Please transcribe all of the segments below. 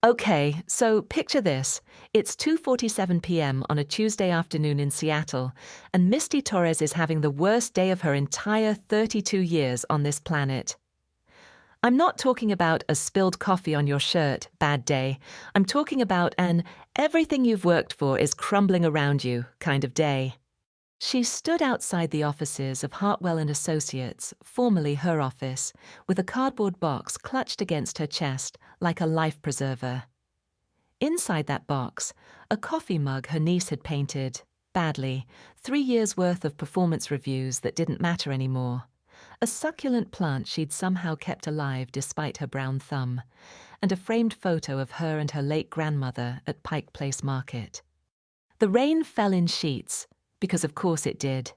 Okay, so picture this. It's 2:47 p.m. on a Tuesday afternoon in Seattle, and Misty Torres is having the worst day of her entire 32 years on this planet. I'm not talking about a spilled coffee on your shirt, bad day. I'm talking about an everything you've worked for is crumbling around you kind of day. She stood outside the offices of Hartwell and Associates, formerly her office, with a cardboard box clutched against her chest like a life preserver. Inside that box, a coffee mug her niece had painted, badly, 3 years' worth of performance reviews that didn't matter anymore, a succulent plant she'd somehow kept alive despite her brown thumb, and a framed photo of her and her late grandmother at Pike Place Market. The rain fell in sheets, because of course it did.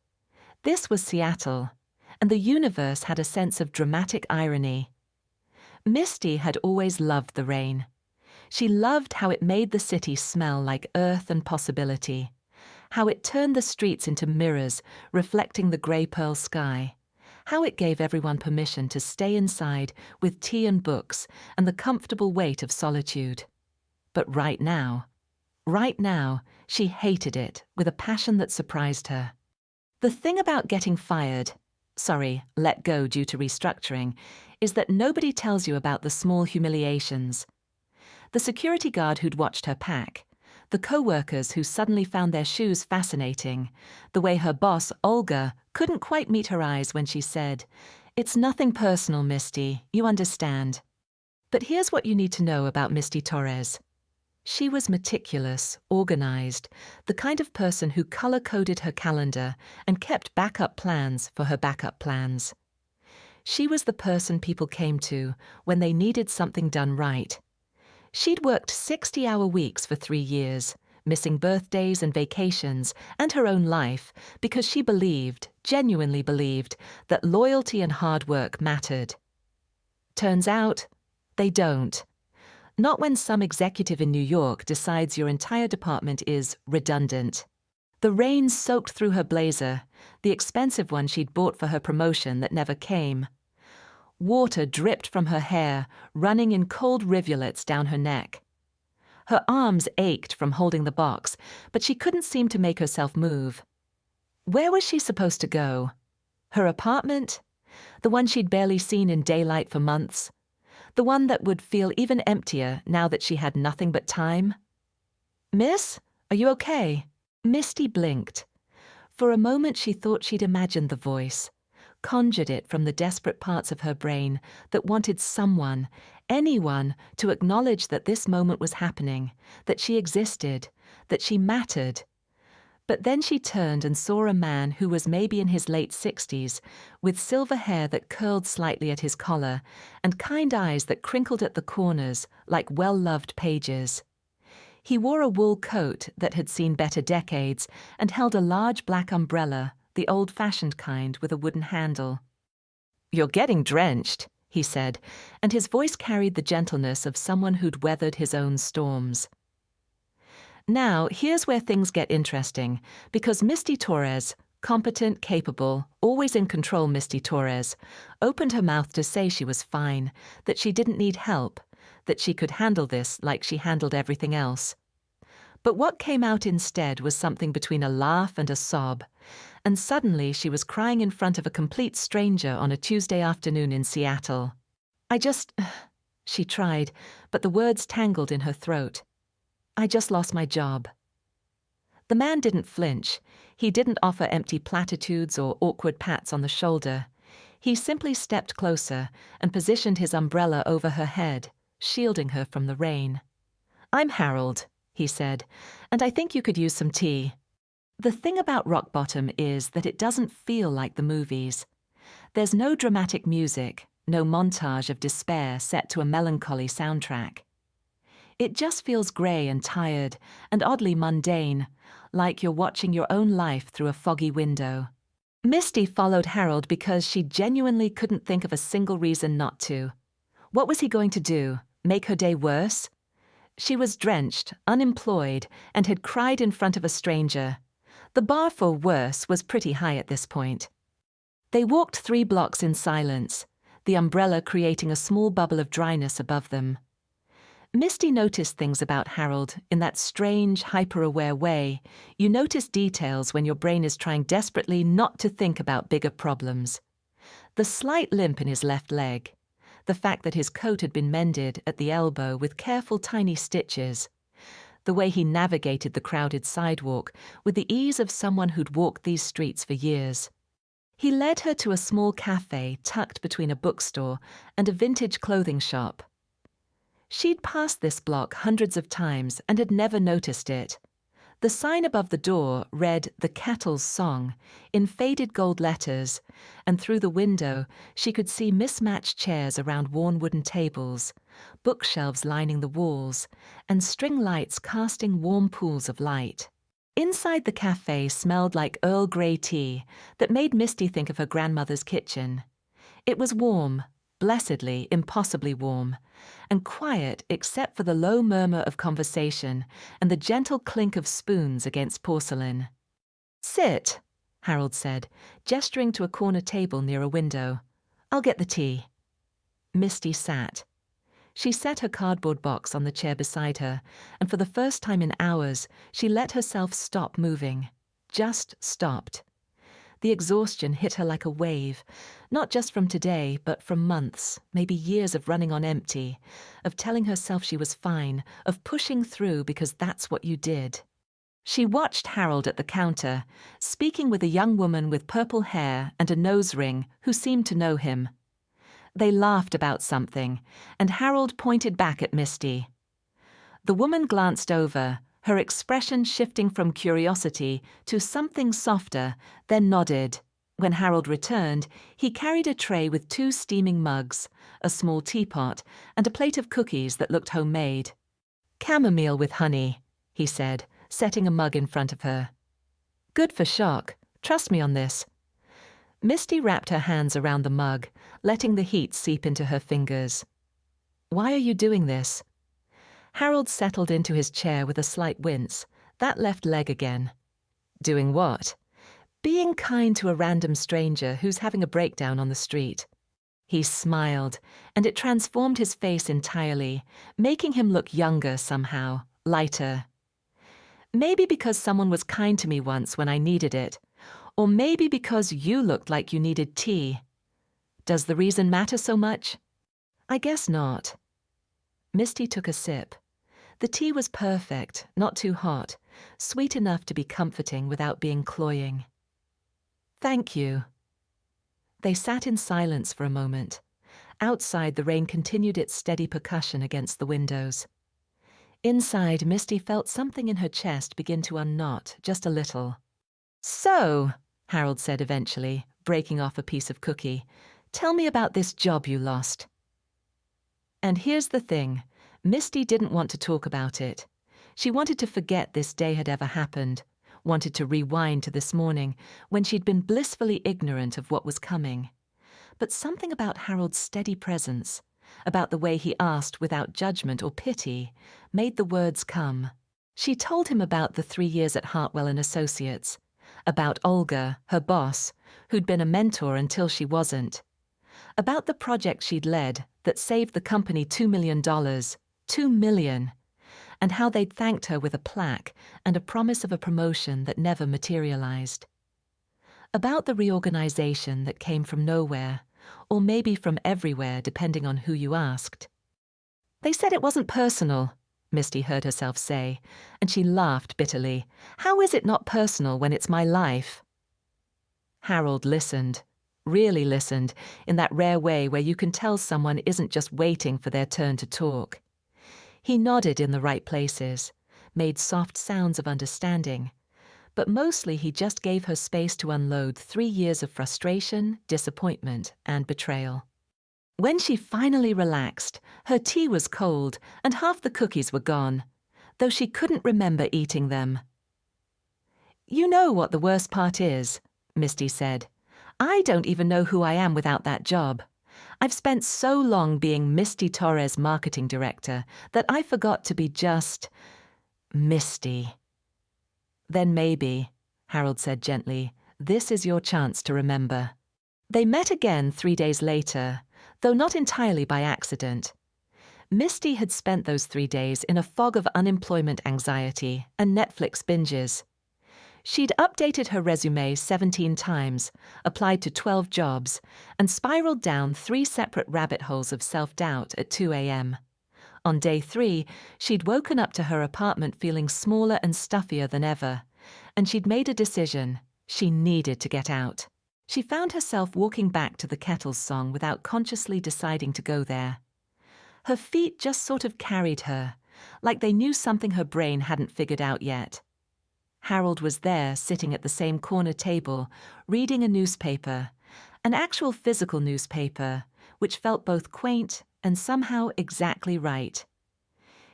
This was Seattle, and the universe had a sense of dramatic irony. Misty had always loved the rain. She loved how it made the city smell like earth and possibility, how it turned the streets into mirrors reflecting the grey pearl sky, how it gave everyone permission to stay inside with tea and books and the comfortable weight of solitude. But right now, she hated it with a passion that surprised her. The thing about getting let go due to restructuring, is that nobody tells you about the small humiliations. The security guard who'd watched her pack, the co-workers who suddenly found their shoes fascinating, the way her boss, Olga, couldn't quite meet her eyes when she said, "It's nothing personal, Misty, you understand." But here's what you need to know about Misty Torres. She was meticulous, organized, the kind of person who color-coded her calendar and kept backup plans for her backup plans. She was the person people came to when they needed something done right. She'd worked 60-hour weeks for 3 years, missing birthdays and vacations and her own life because she genuinely believed, that loyalty and hard work mattered. Turns out, they don't. Not when some executive in New York decides your entire department is redundant. The rain soaked through her blazer, the expensive one she'd bought for her promotion that never came. Water dripped from her hair, running in cold rivulets down her neck. Her arms ached from holding the box, but she couldn't seem to make herself move. Where was she supposed to go? Her apartment? The one she'd barely seen in daylight for months? The one that would feel even emptier now that she had nothing but time? "Miss, are you okay?" Misty blinked. For a moment she thought she'd imagined the voice, conjured it from the desperate parts of her brain that wanted someone, anyone, to acknowledge that this moment was happening, that she existed, that she mattered. But then she turned and saw a man who was maybe in his late 60s, with silver hair that curled slightly at his collar and kind eyes that crinkled at the corners like well-loved pages. He wore a wool coat that had seen better decades and held a large black umbrella, the old-fashioned kind with a wooden handle. "You're getting drenched," he said, and his voice carried the gentleness of someone who'd weathered his own storms. Now, here's where things get interesting, because Misty Torres, competent, capable, always in control Misty Torres, opened her mouth to say she was fine, that she didn't need help, that she could handle this like she handled everything else. But what came out instead was something between a laugh and a sob, and suddenly she was crying in front of a complete stranger on a Tuesday afternoon in Seattle. She tried, but the words tangled in her throat. "I just lost my job." The man didn't flinch. He didn't offer empty platitudes or awkward pats on the shoulder. He simply stepped closer and positioned his umbrella over her head, shielding her from the rain. "I'm Harold," he said, "and I think you could use some tea." The thing about rock bottom is that it doesn't feel like the movies. There's no dramatic music, no montage of despair set to a melancholy soundtrack. It just feels grey and tired and oddly mundane, like you're watching your own life through a foggy window. Misty followed Harold because she genuinely couldn't think of a single reason not to. What was he going to do? Make her day worse? She was drenched, unemployed, and had cried in front of a stranger. The bar for worse was pretty high at this point. They walked 3 blocks in silence, the umbrella creating a small bubble of dryness above them. Misty noticed things about Harold in that strange, hyper-aware way. You notice details when your brain is trying desperately not to think about bigger problems. The slight limp in his left leg, the fact that his coat had been mended at the elbow with careful tiny stitches, the way he navigated the crowded sidewalk with the ease of someone who'd walked these streets for years. He led her to a small cafe tucked between a bookstore and a vintage clothing shop. She'd passed this block hundreds of times and had never noticed it. The sign above the door read "The Kettle's Song" in faded gold letters, and through the window she could see mismatched chairs around worn wooden tables, bookshelves lining the walls, and string lights casting warm pools of light. Inside the cafe smelled like Earl Grey tea that made Misty think of her grandmother's kitchen. It was warm, blessedly, impossibly warm, and quiet except for the low murmur of conversation and the gentle clink of spoons against porcelain. "Sit," Harold said, gesturing to a corner table near a window. "I'll get the tea." Misty sat. She set her cardboard box on the chair beside her, and for the first time in hours, she let herself stop moving. Just stopped. The exhaustion hit her like a wave, not just from today, but from months, maybe years of running on empty, of telling herself she was fine, of pushing through because that's what you did. She watched Harold at the counter, speaking with a young woman with purple hair and a nose ring who seemed to know him. They laughed about something, and Harold pointed back at Misty. The woman glanced over, her expression shifting from curiosity to something softer, then nodded. When Harold returned, he carried a tray with 2 steaming mugs, a small teapot, and a plate of cookies that looked homemade. "Chamomile with honey," he said, setting a mug in front of her. "Good for shock. Trust me on this." Misty wrapped her hands around the mug, letting the heat seep into her fingers. "Why are you doing this?" Harold settled into his chair with a slight wince, that left leg again. "Doing what?" "Being kind to a random stranger who's having a breakdown on the street." He smiled, and it transformed his face entirely, making him look younger somehow, lighter. "Maybe because someone was kind to me once when I needed it, or maybe because you looked like you needed tea. Does the reason matter so much?" "I guess not." Misty took a sip. The tea was perfect, not too hot, sweet enough to be comforting without being cloying. "Thank you." They sat in silence for a moment. Outside, the rain continued its steady percussion against the windows. Inside, Misty felt something in her chest begin to unknot, just a little. "So," Harold said eventually, breaking off a piece of cookie, "tell me about this job you lost." And here's the thing. Misty didn't want to talk about it. She wanted to forget this day had ever happened, wanted to rewind to this morning when she'd been blissfully ignorant of what was coming. But something about Harold's steady presence, about the way he asked without judgment or pity, made the words come. She told him about the 3 years at Hartwell and Associates, about Olga, her boss, who'd been a mentor until she wasn't, about the project she'd led that saved the company $2 million, $2 million, and how they'd thanked her with a plaque and a promise of a promotion that never materialized. About the reorganization that came from nowhere, or maybe from everywhere depending on who you asked. "They said it wasn't personal," Misty heard herself say, and she laughed bitterly. "How is it not personal when it's my life?" Harold listened, really listened, in that rare way where you can tell someone isn't just waiting for their turn to talk. He nodded in the right places, made soft sounds of understanding, but mostly he just gave her space to unload 3 years of frustration, disappointment, and betrayal. When she finally relaxed, her tea was cold and half the cookies were gone, though she couldn't remember eating them. "You know what the worst part is," Misty said. "I don't even know who I am without that job. I've spent so long being Misty Torres marketing director that I forgot to be just Misty." "Then maybe," Harold said gently, "this is your chance to remember." They met again 3 days later, though not entirely by accident. Misty had spent those 3 days in a fog of unemployment anxiety and Netflix binges. She'd updated her resume 17 times, applied to 12 jobs, and spiraled down 3 separate rabbit holes of self-doubt at 2 a.m. On day 3, she'd woken up to her apartment feeling smaller and stuffier than ever, and she'd made a decision. She needed to get out. She found herself walking back to the Kettles song without consciously deciding to go there. Her feet just sort of carried her, like they knew something her brain hadn't figured out yet. Harold was there, sitting at the same corner table, reading a newspaper, an actual physical newspaper, which felt both quaint and somehow exactly right.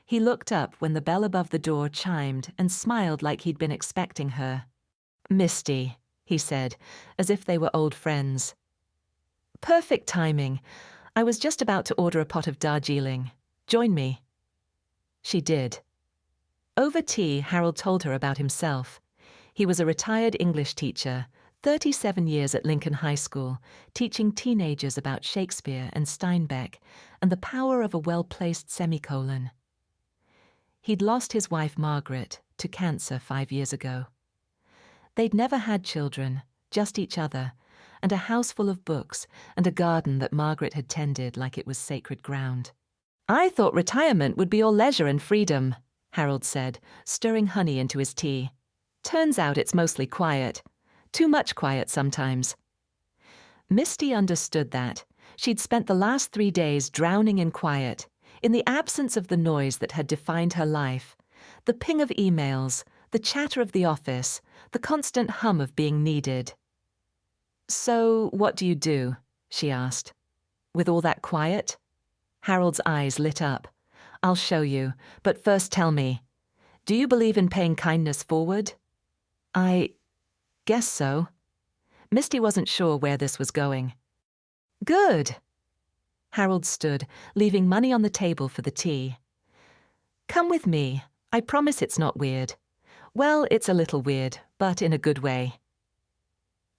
He looked up when the bell above the door chimed and smiled like he'd been expecting her. "Misty," he said, as if they were old friends. "Perfect timing. I was just about to order a pot of Darjeeling. Join me." She did. Over tea, Harold told her about himself. He was a retired English teacher, 37 years at Lincoln High School, teaching teenagers about Shakespeare and Steinbeck and the power of a well-placed semicolon. He'd lost his wife Margaret to cancer 5 years ago. They'd never had children, just each other, and a house full of books and a garden that Margaret had tended like it was sacred ground. "I thought retirement would be all leisure and freedom," Harold said, stirring honey into his tea. "Turns out it's mostly quiet. Too much quiet sometimes." Misty understood that. She'd spent the last 3 days drowning in quiet, in the absence of the noise that had defined her life, the ping of emails, the chatter of the office, the constant hum of being needed. "So, what do you do?" she asked. "With all that quiet?" Harold's eyes lit up. "I'll show you, but first tell me, do you believe in paying kindness forward?" "I guess so." Misty wasn't sure where this was going. "Good." Harold stood, leaving money on the table for the tea. "Come with me. I promise it's not weird. Well, it's a little weird, but in a good way."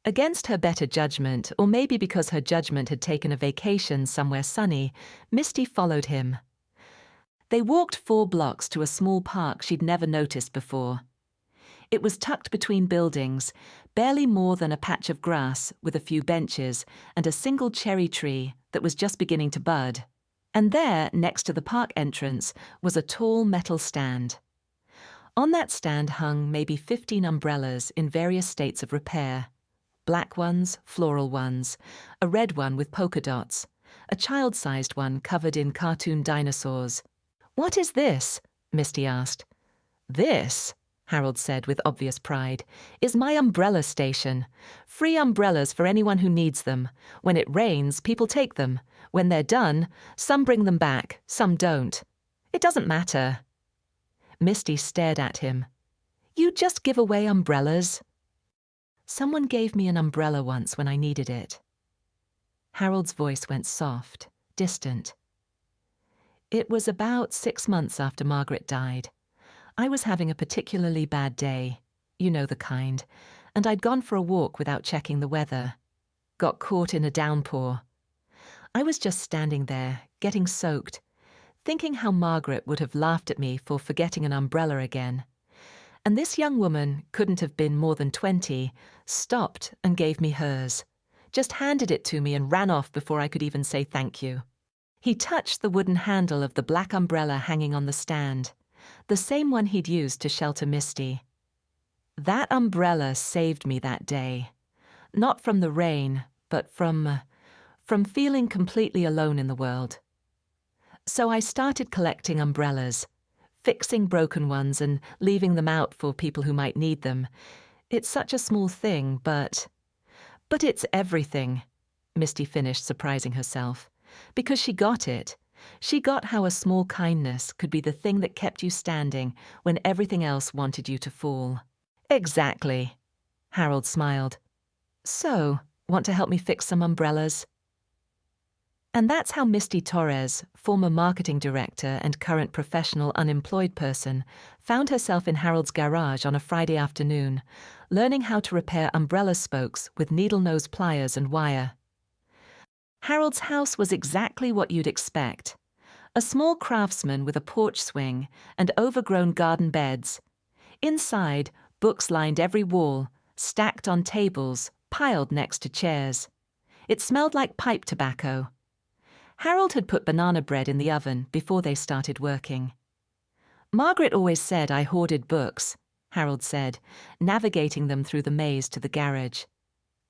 Against her better judgment, or maybe because her judgment had taken a vacation somewhere sunny, Misty followed him. They walked 4 blocks to a small park she'd never noticed before. It was tucked between buildings, barely more than a patch of grass with a few benches and a single cherry tree that was just beginning to bud. And there, next to the park entrance, was a tall metal stand. On that stand hung maybe 15 umbrellas in various states of repair. Black ones, floral ones, a red one with polka dots, a child-sized one covered in cartoon dinosaurs. "What is this?" Misty asked. "This," Harold said with obvious pride, "is my umbrella station. Free umbrellas for anyone who needs them. When it rains, people take them. When they're done, some bring them back, some don't. It doesn't matter." Misty stared at him. "You just give away umbrellas?" "Someone gave me an umbrella once when I needed it." Harold's voice went soft, distant. "It was about 6 months after Margaret died. I was having a particularly bad day, you know the kind, and I'd gone for a walk without checking the weather. Got caught in a downpour. I was just standing there, getting soaked, thinking how Margaret would have laughed at me for forgetting an umbrella again. And this young woman, couldn't have been more than 20, stopped and gave me hers, just handed it to me and ran off before I could even say thank you." He touched the wooden handle of the black umbrella hanging on the stand, the same one he'd used to shelter Misty. "That umbrella saved me that day. Not from the rain, but from feeling completely alone in the world. So I started collecting umbrellas, fixing broken ones and leaving them out for people who might need them. It's such a small thing, but it's everything," Misty finished, surprising herself. Because she got it. She got how a small kindness could be the thing that kept you standing when everything else wanted you to fall. "Exactly." Harold smiled. "So, want to help me fix some umbrellas?" And that's how Misty Torres, former marketing director and current professional unemployed person, found herself in Harold's garage on a Friday afternoon, learning how to repair umbrella spokes with needle-nose pliers and wire. Harold's house was exactly what you'd expect. A small craftsman with a porch swing and overgrown garden beds. Inside, books lined every wall, stacked on tables, piled next to chairs. It smelled like pipe tobacco. Harold had put banana bread in the oven before they started working. "Margaret always said I hoarded books," Harold said, navigating them through the maze to the garage.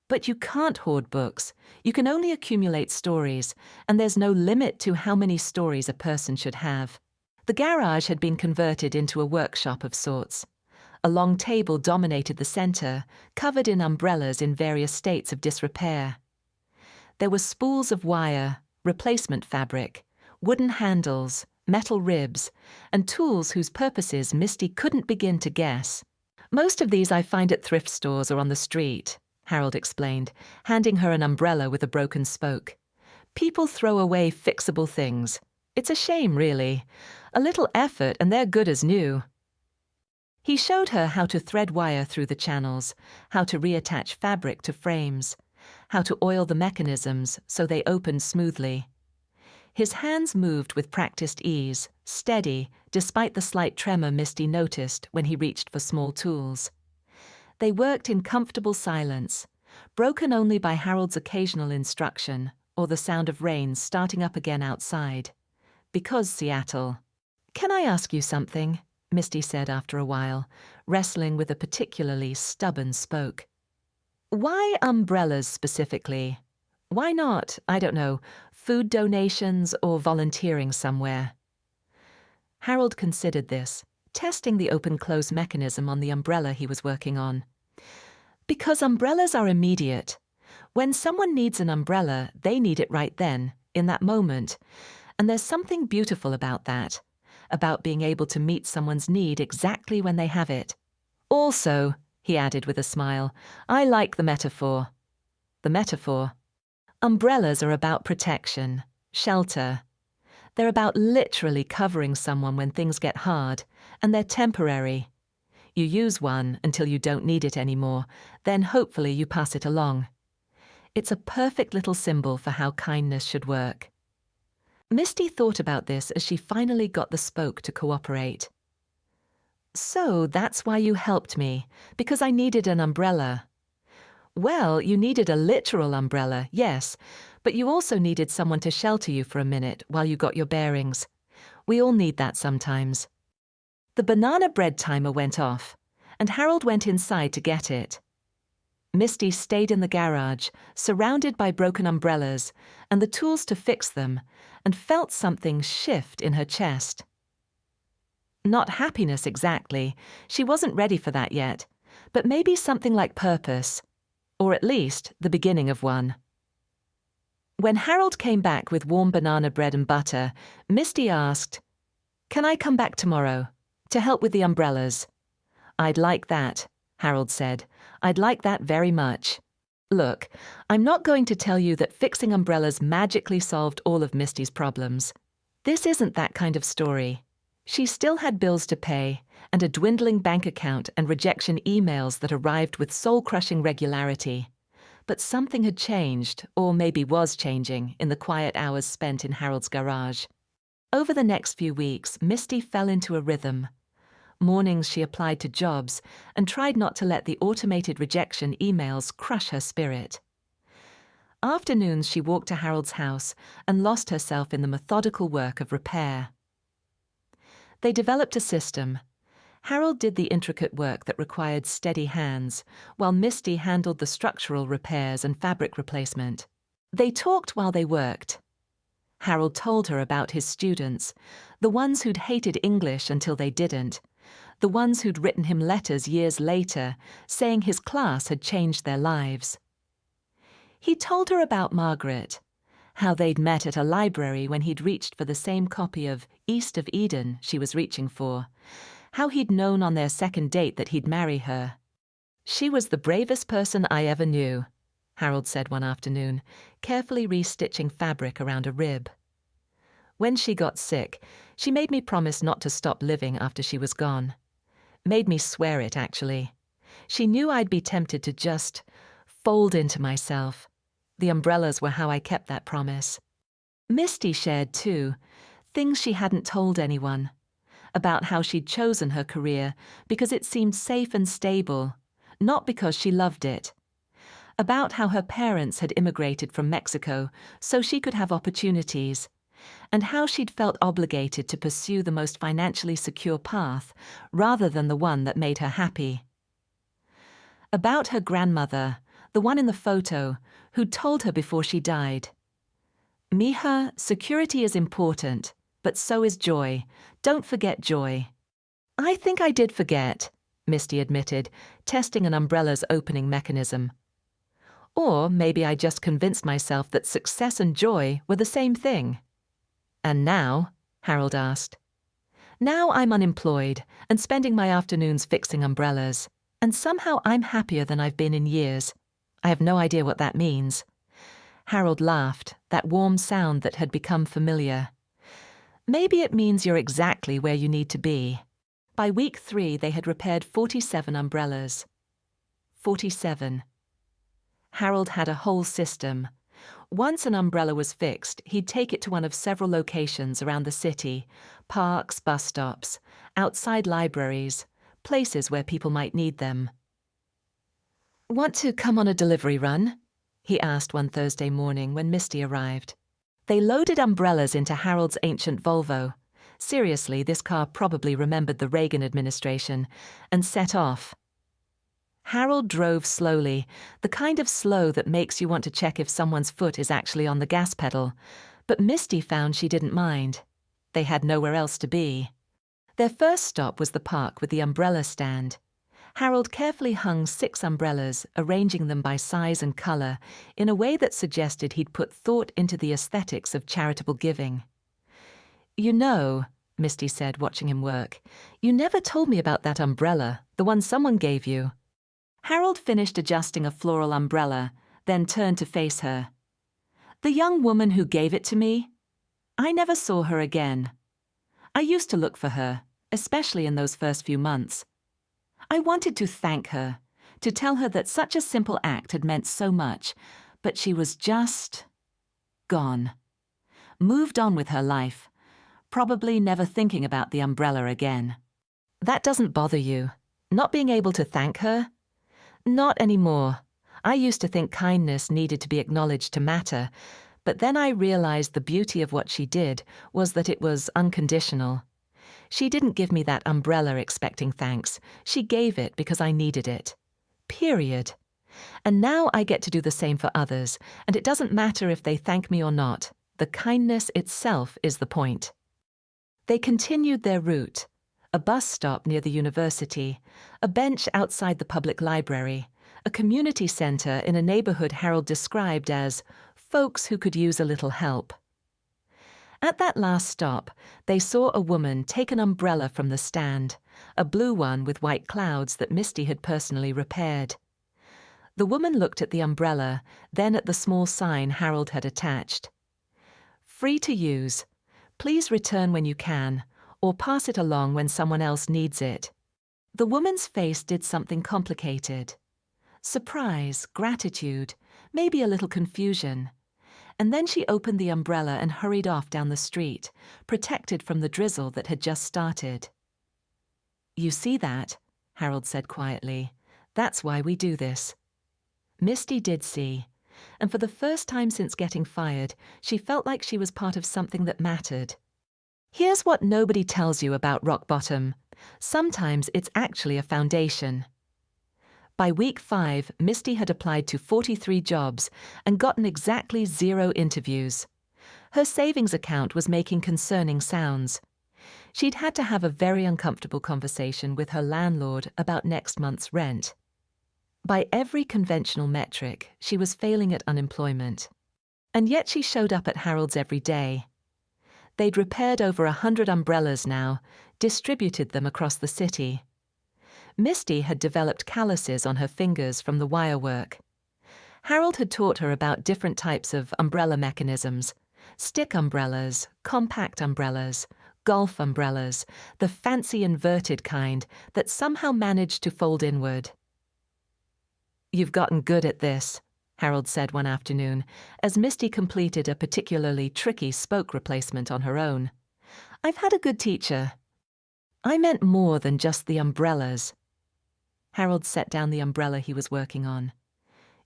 "But you can't hoard books. You can only accumulate stories, and there's no limit to how many stories a person should have." The garage had been converted into a workshop of sorts. A long table dominated the center, covered in umbrellas in various states of disrepair. There were spools of wire, replacement fabric, wooden handles, metal ribs, and tools whose purposes Misty couldn't begin to guess. "Most of these I find at thrift stores or on the street," Harold explained, handing her an umbrella with a broken spoke. "People throw away fixable things. It's a shame, really. A little effort and they're good as new." He showed her how to thread wire through the channels, how to reattach fabric to frames, how to oil the mechanisms so they opened smoothly. His hands moved with practiced ease, steady, despite the slight tremor Misty noticed when he reached for small tools. They worked in comfortable silence, broken only by Harold's occasional instruction or the sound of rain starting up again outside. Because Seattle. "Can I ask you something?" Misty said after a while, wrestling with a particularly stubborn spoke. "Why umbrellas specifically? Why not, I don't know, food donations or volunteering somewhere?" Harold considered this, testing the open-close mechanism on the umbrella he was working on. "Because umbrellas are immediate. When someone needs an umbrella, they need it right then, in that moment. And there's something beautiful about that, about being able to meet someone's need exactly when they have it. Also," he added with a smile, "I like the metaphor." "The metaphor?" "Umbrellas are about protection, shelter. They're about literally covering someone when things get hard, and they're temporary. You use one until you don't need it anymore, then hopefully you pass it along. It's a perfect little symbol for how kindness should work." Misty thought about this as she finally got the spoke to cooperate. "So that's why you helped me, because I needed an umbrella." "Well, you needed a literal umbrella, yes, but you also needed someone to shelter you for a minute while you got your bearings. We all need that sometimes." The banana bread timer went off, and Harold went inside to get it. Misty stayed in the garage, surrounded by broken umbrellas and the tools to fix them, and felt something shift in her chest. Not happiness exactly, she wasn't ready for that yet, but maybe something like purpose, or at least the beginning of one. When Harold came back with warm banana bread and butter, Misty asked, "Can I come back tomorrow to help with the umbrellas?" "I'd like that," Harold said. "I'd like that very much. Look, I'm not going to tell you that fixing umbrellas magically solved all of Misty's problems. This isn't that kind of story. She still had bills to pay, and a dwindling bank account and rejection emails that arrived with soul-crushing regularity. But something had changed, or maybe was changing, in the quiet hours spent in Harold's garage. Over the next few weeks, Misty fell into a rhythm. Mornings she applied to jobs and tried not to let the automated rejection emails crush her spirit. Afternoons she walked to Harold's house and lost herself in the methodical work of repair. They developed a system. Harold did the intricate work that required steady hands, while Misty handled the structural repairs and fabric replacement. They talked while they worked. Harold told her about his students, the ones who'd hated English until they didn't, the ones who'd written him letters years later, saying his class had changed their lives. He told her about Margaret, how they'd met at a library when he'd reached for the same copy of East of Eden she was reaching for, how he'd known on their second date that he'd marry her. "She was the bravest person I ever knew," Harold said one afternoon, carefully restitching fabric around a rib. "When she got sick, she made me promise not to stop living after she was gone. Made me swear it, actually. She knew I'd be tempted to just fold into myself. The umbrellas were how I kept that promise." Misty shared too, Things she hadn't told anyone. About how she'd chosen her career because it seemed safe and stable, not because she loved it. About how her parents had immigrated from Mexico so she could have opportunities, and how she'd felt obligated to pursue the most financially secure path rather than the one that made her happy. About her grandmother, the one in the photo, who'd told her before she died, "Mija, security is important, but so is joy. Don't forget joy." "I think I did forget," Misty admitted, testing an umbrella's opening mechanism. "Or maybe I just convinced myself that success and joy were the same thing." "And now?" Harold asked. "Now I'm unemployed and spending my afternoons fixing umbrellas, and somehow I'm happier than I've been in years. I have no idea what that means." Harold laughed, that warm sound that had become familiar. "Maybe it means you're exactly where you need to be." By week 3, they had repaired 47 umbrellas. 47. Harold had a whole system. Once an umbrella was fixed, he'd take it to one of several locations around the city, parks, bus stops, outside libraries, places where people might need them. "Want to come on a delivery run?" he asked one Thursday morning when Misty arrived. They loaded umbrellas into Harold's ancient Volvo. Seriously, this car probably remembered the Reagan administration, and set off. Harold drove slowly, the kind of slow that makes you want to check if someone's foot is actually on the gas pedal, but Misty found she didn't mind. They had nowhere else to be. Their first stop was the park with the umbrella stand. Harold carefully hung 6 umbrellas, arranging them by size and color in a way that suggested he'd put thought into the aesthetics of charitable giving. "You know," Misty said, watching him work, "you never told me about that umbrella, the one someone gave you." Harold finished adjusting a floral umbrella, then turned to face her. "The young woman who gave it to me? I never saw her again. I used to look for her, especially in those first few months. I wanted to thank her, to tell her that such a simple act had meant so much, but she was just gone. Moved on with her life, probably never thinking about the umbrella again." "That doesn't bother you? Not being able to thank her?" "Not anymore. I used to think kindness needed to be acknowledged to matter, but then I realized the beauty of what she did was that it was unconditional. She didn't give me that umbrella expecting thanks. She gave it because I needed it. Period. And now I get to do the same for others, and it doesn't matter if they thank me or not. The kindness itself is the point." They continued their route. A bus stop near the university, a bench outside the public library, a community center in a neighborhood Harold described as folks who could use a little help. At that last stop, they saw a woman take an umbrella from the stand, a blue one with white clouds that Misty had personally repaired. The woman looked at the umbrella, then at the small sign Harold had attached. "Free to use. Please return when you can, or pass it along when someone else needs it." The woman's face did something complicated. Surprise, gratitude, maybe a little confusion. And then she opened the umbrella and hurried off down the street, protected from the drizzle that had just started. "You see that?" Harold said quietly. "That's why we do this." Misty did see, and for the first time since getting fired, she felt like she was part of something that mattered. Here's what nobody tells you about rock bottom. Sometimes it's actually a foundation. By week 5, Misty had applied to 43 jobs and gotten exactly 0 interviews. Her savings account was making concerning sounds. She'd had to have a very uncomfortable conversation with her landlord about next month's rent. By every conventional metric, she was failing at unemployment. And yet she showed up at Harold's every day. They'd repaired over 100 umbrellas now, distributed them across the city. Misty had developed calluses on her fingers from the wire work. Harold had taught her about different types of umbrella mechanisms: stick umbrellas, compact umbrellas, golf umbrellas, the fancy inverted kind that somehow managed to fold inward. "You've gotten good at this," Harold said one afternoon, as Misty completed a particularly tricky spoke replacement on her own. I've had a good teacher. I meant more than just the umbrellas. Harold set down the umbrella he was working on.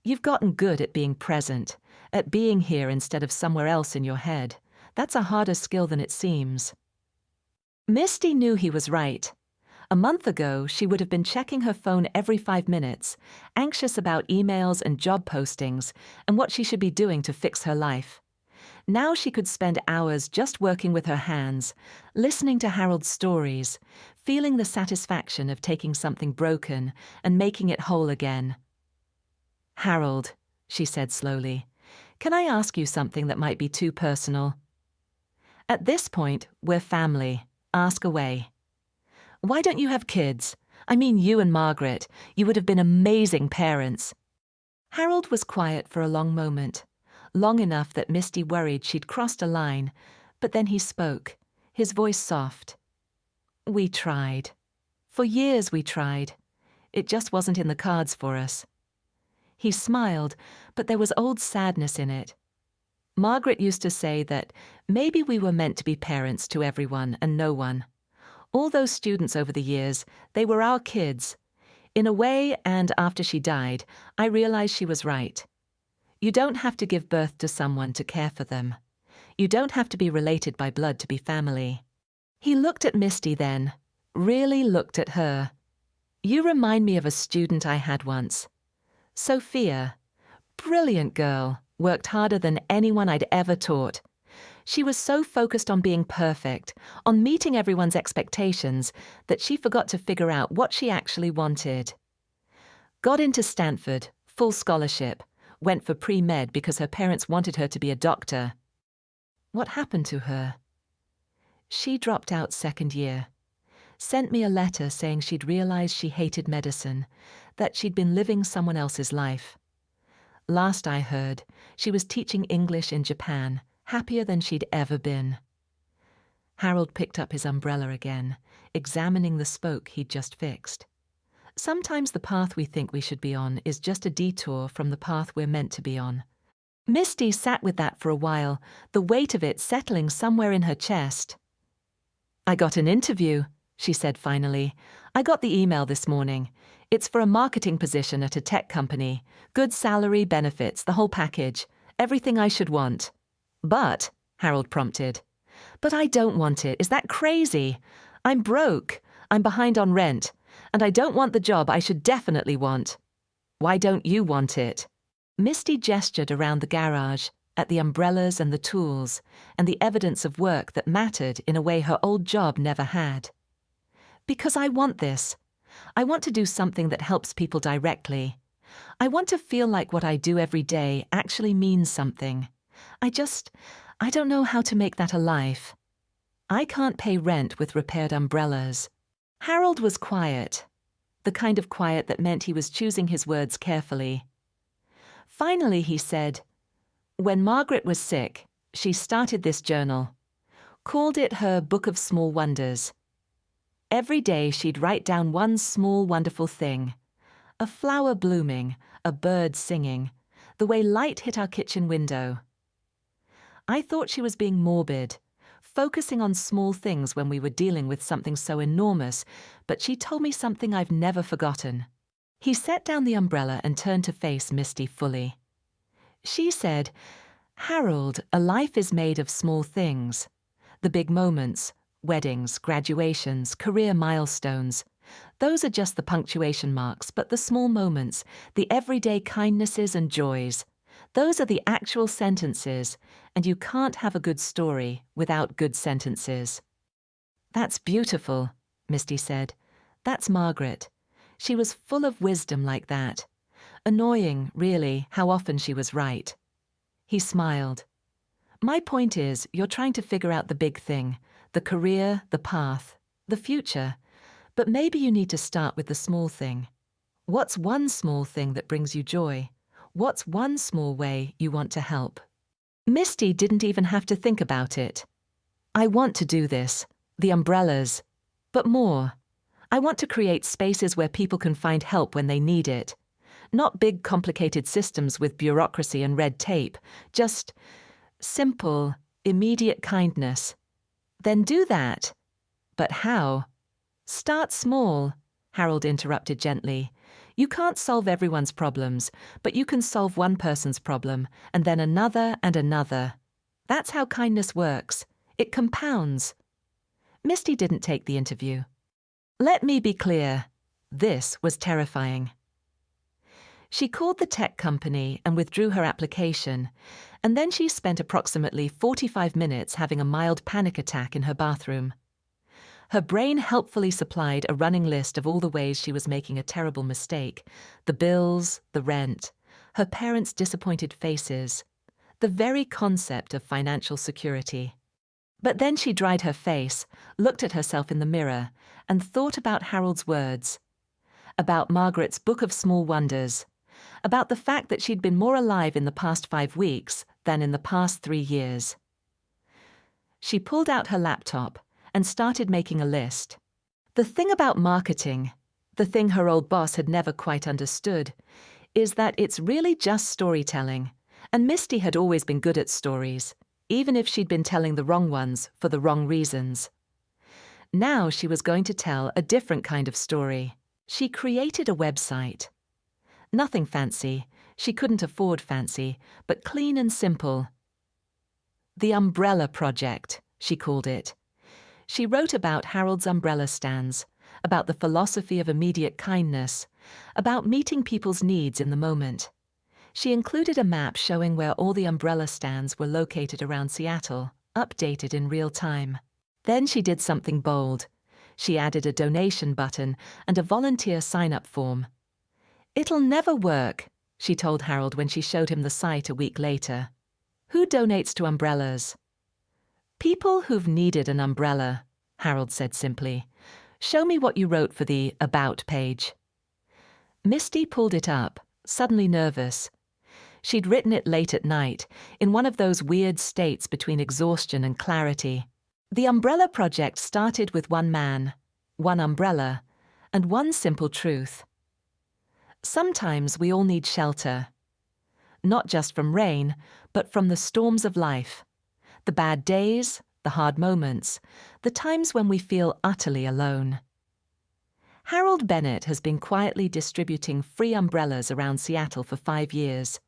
You've gotten good at being present, at being here instead of somewhere else in your head. That's a harder skill than it seems. Misty knew he was right. A month ago, she would have been checking her phone every 5 minutes, anxious about emails and job postings and what she should be doing to fix her life. Now she could spend hours just working with her hands, listening to Harold's stories, feeling the satisfaction of taking something broken and making it whole again. "Harold," she said slowly, "can I ask you something that might be too personal?" "At this point, we're family. Ask away." "Why don't you have kids? I mean you and Margaret. You would have been amazing parents." Harold was quiet for a long moment, long enough that Misty worried she'd crossed a line, but then he spoke, his voice soft. "We tried. For years we tried. It just wasn't in the cards for us." He smiled, but there was old sadness in it. Margaret used to say that maybe we were meant to be parents to everyone and no one. All those students over the years, they were our kids. In a way, and after she died, I realized she was right. You don't have to give birth to someone to care for them. You don't have to be related by blood to be family. He looked at Misty then, really looked at her. "You remind me of a student I had once. Sophia. Brilliant girl, worked harder than anyone I'd ever taught. She was so focused on being perfect, on meeting everyone's expectations, that she forgot to figure out what she actually wanted. Got into Stanford, full scholarship, went for pre-med because her parents wanted her to be a doctor. What happened to her? She dropped out second year. Sent me a letter saying she'd realized she hated medicine, that she'd been living someone else's life. Last I heard, she was teaching English in Japan, happier than she'd ever been." Harold picked up his umbrella again, examining the spoke he'd just fixed. Sometimes the path we think we should be on is just a detour from the path we're meant to be on. Misty sat with that for a while, the weight of it settling somewhere in her chest. "I got an interview," she said finally. "I got the email this morning. It's for a marketing position at a tech company. Good salary, benefits, the whole package. Everything I should want." "But," Harold prompted. "But I don't want it. Is that crazy? I'm broke. I'm behind on rent. And I don't want the job I should definitely want." "Why don't you want it?" Misty gestured around the garage, at the umbrellas and the tools, and the evidence of work that mattered in a way her old job never had. "Because I want this. I want to do something that helps people directly. I want to feel like what I do every day actually means something. I don't know how to make that a life. I can't pay rent with repaired umbrellas." Harold was quiet, the kind of quiet that meant he was choosing his words carefully. Finally he said, "When Margaret was sick, she started this journal, called it her Book of Small Wonders. Every day she'd write down one small wonderful thing. A flower blooming, a bird singing, the way light hit our kitchen window. I thought she was being morbid, focusing on small things when we were dealing with something so enormous, but she told me something I've never forgotten." He set down the umbrella and turned to face Misty fully. She said, "Harold, a life is made of small things. The big moments, weddings, graduations, career milestones. Those are just the punctuation marks, but the small moments, the everyday kindnesses and joys, those are the actual sentences, and you can't have a good story without good sentences." "That's beautiful," Misty said. "That's Margaret. She was full of wisdom like that. Annoying, really, how often she was right." He smiled. "My point is, you're trying to figure out the big thing, the career, the path, the future. But maybe you need to start with the small thing. What's one small thing that brings you joy? What's one small way you want to help?" Misty didn't even have to think about it. "I want to do this, the umbrellas, but more. I want to create spaces where people can find help when they need it. Not big complicated systems with bureaucracy and red tape, just simple, immediate kindness. Then do that. But how? Start small, Harold interrupted gently. You can't solve everyone's problems, but you can solve one person's problem, and then another and another. That's how kindness works. It compounds. Misty didn't take the interview. Let me be clear. This was terrifying. She called the tech company and withdrew her application, and then she spent approximately 45 minutes having a mild panic attack in her bathroom. Her brain helpfully supplied a running list of all the ways she was making a terrible mistake: the bills, the rent, her parents' disappointed faces, the very concept of financial security. But then she dried her face, looked at herself in the mirror, and thought about Harold's words, about Margaret's Book of Small Wonders, about the fact that she'd been more alive in the past 5 weeks than in the past 3 years. She pulled out her laptop and started making a list. The thing about marketing, the thing her old boss had never quite understood, is that it's really just storytelling, and Misty had always been good at stories, even if she'd been telling the wrong ones for the wrong reasons. Now she was going to tell a different kind of story. She created a website. Nothing fancy, she couldn't afford fancy, but clean and simple. The Umbrella Project, she called it. She wrote about Harold's umbrella stands, about the philosophy of immediate kindness, about meeting people's needs in the moment. She included a map showing where all the umbrella stands were located around Seattle, updated in real time. Then she did something bold. She added a donation button and a volunteer sign-up form. It'll never work, she told Harold when she showed him the site a week later. Who donates to umbrellas? People who've needed an umbrella, Harold said simply. Show me what you wrote for the About page. Misty pulled it up, suddenly nervous. She'd written it late at night, in one of those weird states between exhaustion and clarity. The Umbrella Project started with one man, one umbrella, and one simple truth. Sometimes we all need shelter. Not just from rain, but from the storms of life. The bad days, the hard moments, the times when we feel utterly alone. Harold Bennett has been quietly distributing free umbrellas around Seattle for 5 years.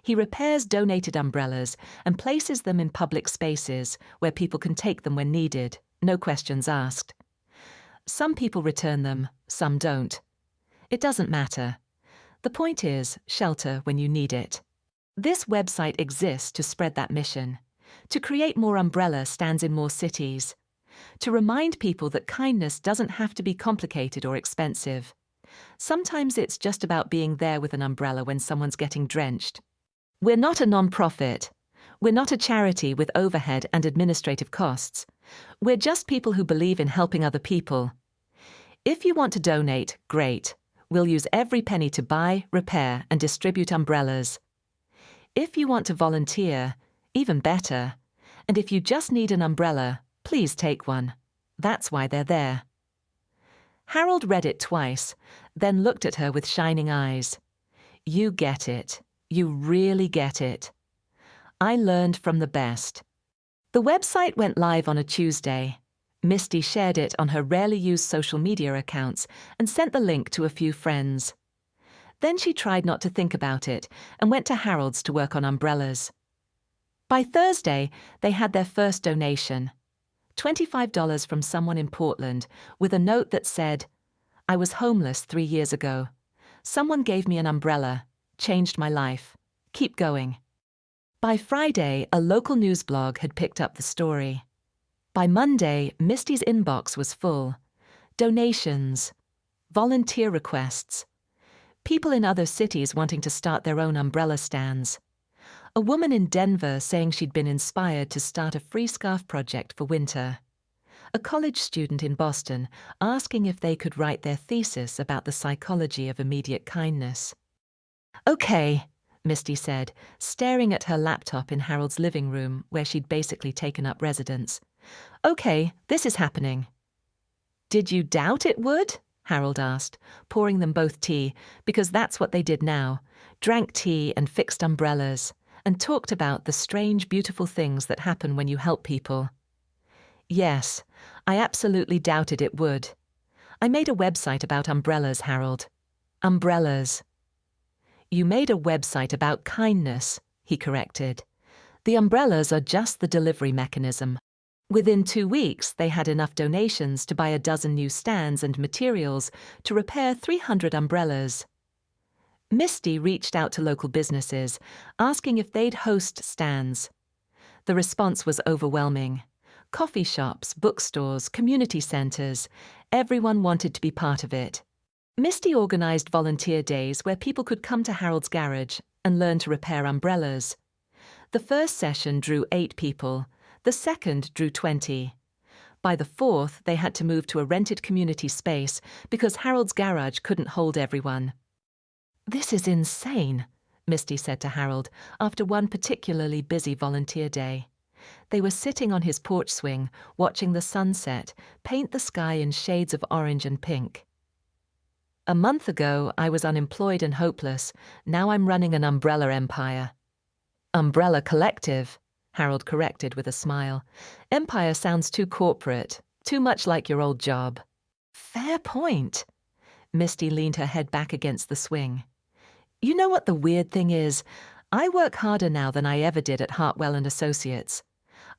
He repairs donated umbrellas and places them in public spaces where people can take them when needed, no questions asked. Some people return them, some don't. It doesn't matter. The point is, shelter when you need it. This website exists to spread that mission, to create more umbrella stands in more cities, to remind people that kindness doesn't have to be complicated or expensive. Sometimes it's just about being there with an umbrella when someone's getting drenched. We're not a non-profit. We're not a charity with overhead and administrative costs. We're just people who believe in helping other people. If you want to donate, great. We'll use every penny to buy, repair, and distribute umbrellas. If you want to volunteer, even better. And if you just need an umbrella, please take one. That's why they're there. Harold read it twice, then looked at her with shining eyes. You get it. You really get it. I learned from the best. The website went live on a Tuesday. Misty shared it on her rarely used social media accounts and sent the link to a few friends. Then she tried not to think about it and went to Harold's to work on umbrellas. By Thursday, they had their first donation. $25 from someone in Portland with a note that said, I was homeless 3 years ago. Someone gave me an umbrella, changed my life. Keep going. By Friday, a local news blog had picked up the story. By Monday, Misty's inbox was full. Donations, volunteer requests, people in other cities wanting to start their own umbrella stands. A woman in Denver saying she'd been inspired to start a free scarf project for winter. A college student in Boston asking if they could write their thesis about the psychology of immediate kindness. Okay, Misty said, staring at her laptop in Harold's living room where she'd basically taken up residence. Okay, this is happening. Did you doubt it would? Harold asked, pouring them both tea, because that's what they did now, drank tea and fixed umbrellas, and talked about the strange, beautiful things that happen when you help people. Yes, I absolutely doubted it would. I made a website about umbrellas, Harold. Umbrellas. You made a website about kindness, he corrected. The umbrellas are just the delivery mechanism. Within 2 weeks, they had enough donations to buy a dozen new stands and materials to repair 300 umbrellas. Misty reached out to local businesses, asking if they'd host stands. The response was overwhelming. Coffee shops, bookstores, community centers, everyone wanted to be part of it. Misty organized volunteer days where people could come to Harold's garage and learn to repair umbrellas. The first session drew 8 people, the second drew 20. By the fourth, they had to move to a rented community space because Harold's garage couldn't hold everyone. "This is insane," Misty said to Harold after one particularly busy volunteer day. They were sitting on his porch swing, watching the sunset paint the sky in shades of orange and pink. "A month ago, I was unemployed and hopeless. Now I'm running an umbrella empire." "Umbrella collective," Harold corrected with a smile. "Empire sounds too corporate, too much like your old job." "Fair point." Misty leaned her head back against the swing. "You know what the weird thing is? I work harder now than I ever did at Hartwell and Associates.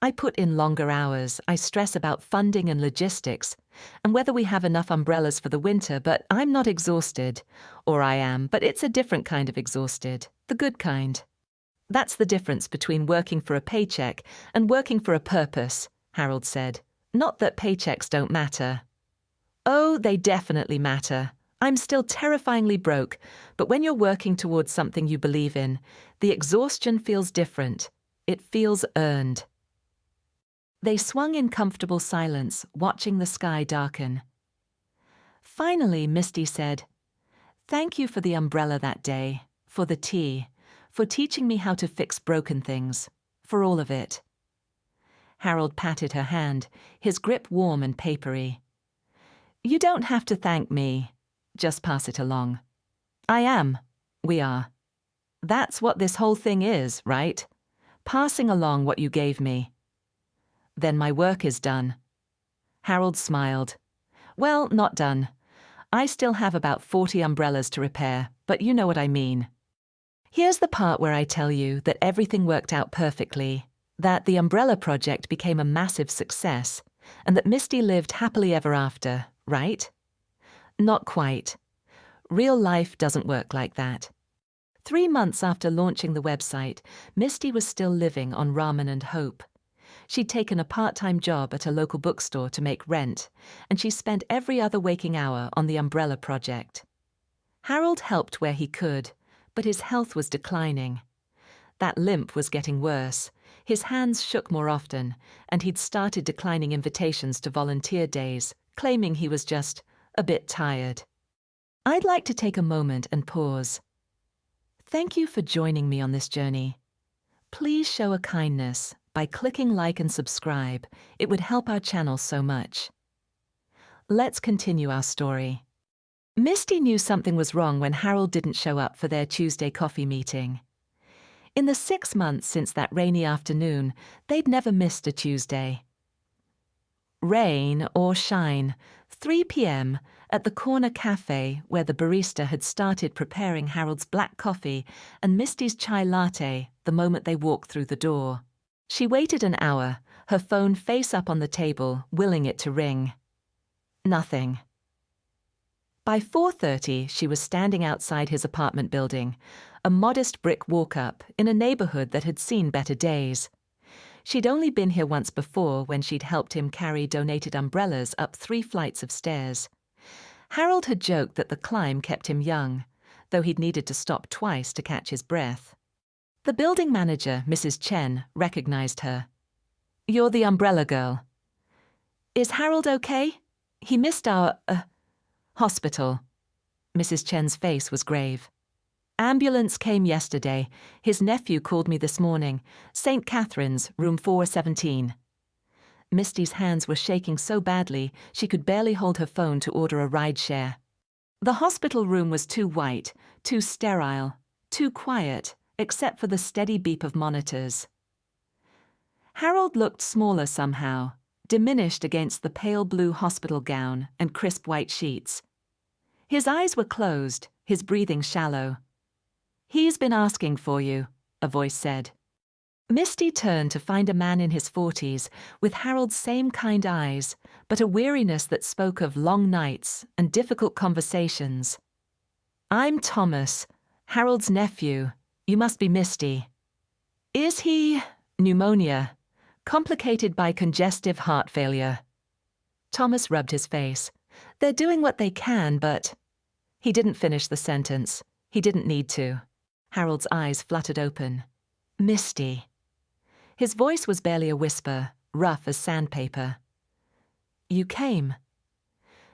I put in longer hours, I stress about funding and logistics, and whether we have enough umbrellas for the winter, but I'm not exhausted. Or I am, but it's a different kind of exhausted, the good kind. That's the difference between working for a paycheck and working for a purpose," Harold said. "Not that paychecks don't matter." "Oh, they definitely matter. I'm still terrifyingly broke, but when you're working towards something you believe in, the exhaustion feels different. It feels earned." They swung in comfortable silence, watching the sky darken. Finally, Misty said, "Thank you for the umbrella that day, for the tea, for teaching me how to fix broken things, for all of it." Harold patted her hand, his grip warm and papery. "You don't have to thank me. Just pass it along. I am. We are. That's what this whole thing is, right? Passing along what you gave me. Then my work is done." Harold smiled. "Well, not done. I still have about 40 umbrellas to repair, but you know what I mean. Here's the part where I tell you that everything worked out perfectly, that the umbrella project became a massive success, and that Misty lived happily ever after, right? Not quite. Real life doesn't work like that. 3 months after launching the website, Misty was still living on ramen and hope. She'd taken a part-time job at a local bookstore to make rent, and she spent every other waking hour on the umbrella project. Harold helped where he could, but his health was declining. That limp was getting worse. His hands shook more often, and he'd started declining invitations to volunteer days, claiming he was just a bit tired. I'd like to take a moment and pause. Thank you for joining me on this journey. Please show a kindness by clicking like and subscribe. It would help our channel so much. Let's continue our story. Misty knew something was wrong when Harold didn't show up for their Tuesday coffee meeting. In the 6 months since that rainy afternoon, they'd never missed a Tuesday. Rain or shine, 3 p.m. at the corner cafe where the barista had started preparing Harold's black coffee and Misty's chai latte the moment they walked through the door. She waited an hour, her phone face up on the table, willing it to ring. Nothing. By 4:30, she was standing outside his apartment building, a modest brick walk-up in a neighborhood that had seen better days. She'd only been here once before when she'd helped him carry donated umbrellas up 3 flights of stairs. Harold had joked that the climb kept him young, though he'd needed to stop twice to catch his breath. The building manager, Mrs. Chen, recognized her. "You're the umbrella girl." "Is Harold okay? He missed our, hospital." Mrs. Chen's face was grave. "Ambulance came yesterday. His nephew called me this morning. St. Catherine's, room 417. Misty's hands were shaking so badly she could barely hold her phone to order a ride-share. The hospital room was too white, too sterile, too quiet, except for the steady beep of monitors. Harold looked smaller somehow, diminished against the pale blue hospital gown and crisp white sheets. His eyes were closed, his breathing shallow. "He's been asking for you," a voice said. Misty turned to find a man in his 40s with Harold's same kind eyes, but a weariness that spoke of long nights and difficult conversations. "I'm Thomas, Harold's nephew. You must be Misty." "Is he—" "Pneumonia, complicated by congestive heart failure." Thomas rubbed his face. "They're doing what they can, but—" He didn't finish the sentence. He didn't need to. Harold's eyes fluttered open. "Misty." His voice was barely a whisper, rough as sandpaper. "You came."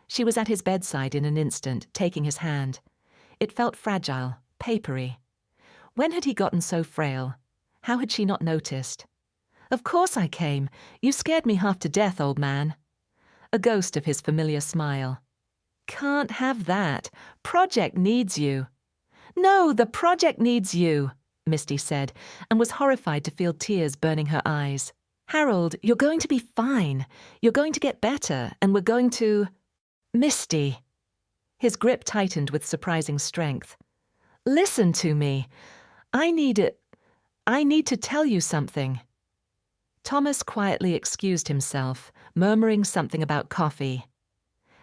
She was at his bedside in an instant, taking his hand. It felt fragile, papery. When had he gotten so frail? How had she not noticed? "Of course I came. You scared me half to death, old man." A ghost of his familiar smile. "Can't have that. Project needs you." "No, the project needs you," Misty said, and was horrified to feel tears burning her eyes. "Harold, you're going to be fine. You're going to get better, and we're going to—" "Misty." His grip tightened with surprising strength. "Listen to me. I need to tell you something." Thomas quietly excused himself, murmuring something about coffee.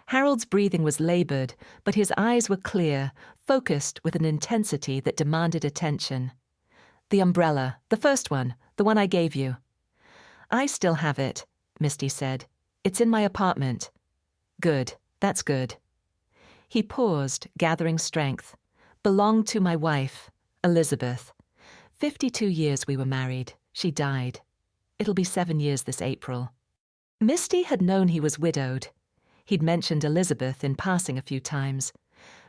Harold's breathing was labored, but his eyes were clear, focused with an intensity that demanded attention. "The umbrella, the first one, the one I gave you." "I still have it," Misty said. "It's in my apartment." "Good, that's good." He paused, gathering strength. "Belonged to my wife, Elizabeth. 52 years we were married. She died. It'll be 7 years this April." Misty had known he was widowed. He'd mentioned Elizabeth in passing a few times,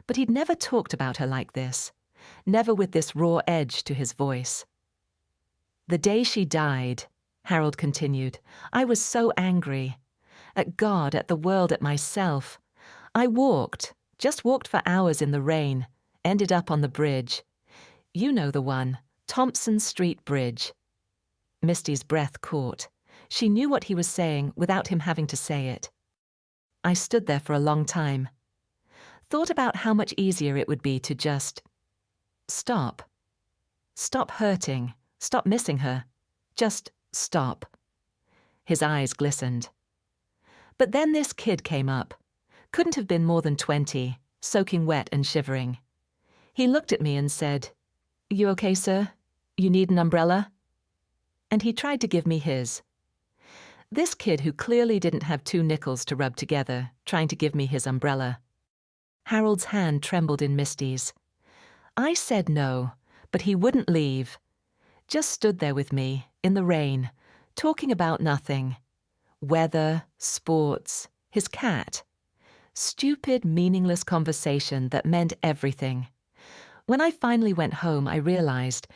but he'd never talked about her like this, never with this raw edge to his voice. "The day she died," Harold continued, "I was so angry. At God, at the world, at myself. I just walked for hours in the rain, ended up on the bridge. You know the one, Thompson Street Bridge." Misty's breath caught. She knew what he was saying without him having to say it. "I stood there for a long time. Thought about how much easier it would be to just stop. Stop hurting. Stop missing her. Just stop." His eyes glistened. But then this kid came up. Couldn't have been more than 20, soaking wet and shivering. He looked at me and said, "You okay, sir? You need an umbrella?" And he tried to give me his. This kid who clearly didn't have 2 nickels to rub together, trying to give me his umbrella. Harold's hand trembled in Misty's. I said no, but he wouldn't leave. Just stood there with me, in the rain, talking about nothing. Weather, sports, his cat. Stupid, meaningless conversation that meant everything. When I finally went home, I realized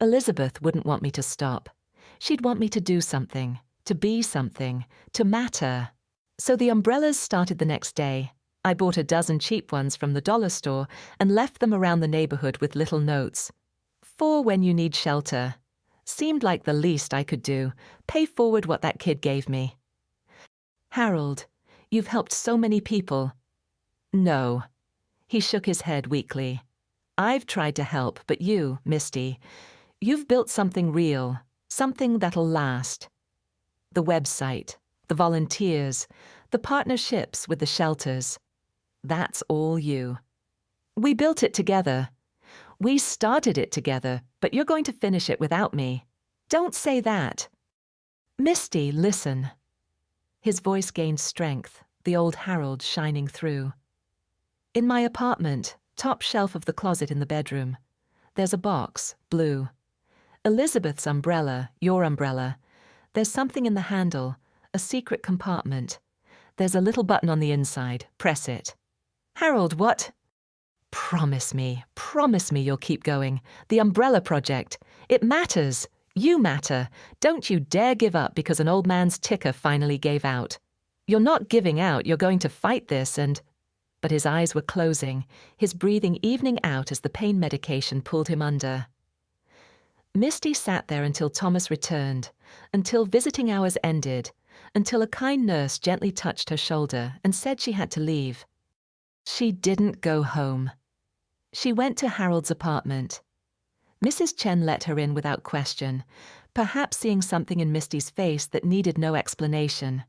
Elizabeth wouldn't want me to stop. She'd want me to do something, to be something, to matter. So the umbrellas started the next day. I bought a dozen cheap ones from the dollar store and left them around the neighborhood with little notes. "For when you need shelter." Seemed like the least I could do, pay forward what that kid gave me. "Harold, you've helped so many people." "No." He shook his head weakly. "I've tried to help, but you, Misty, you've built something real, something that'll last. The website, the volunteers, the partnerships with the shelters. That's all you. We built it together. We started it together, but you're going to finish it without me. Don't say that." "Misty, listen." His voice gained strength, the old Harold shining through. "In my apartment, top shelf of the closet in the bedroom, there's a box, blue. Elizabeth's umbrella, your umbrella. There's something in the handle, a secret compartment. There's a little button on the inside. Press it." "Harold, what?" Promise me you'll keep going. The umbrella project. It matters. You matter. Don't you dare give up because an old man's ticker finally gave out. You're not giving out, you're going to fight this and—" But his eyes were closing, his breathing evening out as the pain medication pulled him under. Misty sat there until Thomas returned, until visiting hours ended, until a kind nurse gently touched her shoulder and said she had to leave. She didn't go home. She went to Harold's apartment. Mrs. Chen let her in without question, perhaps seeing something in Misty's face that needed no explanation.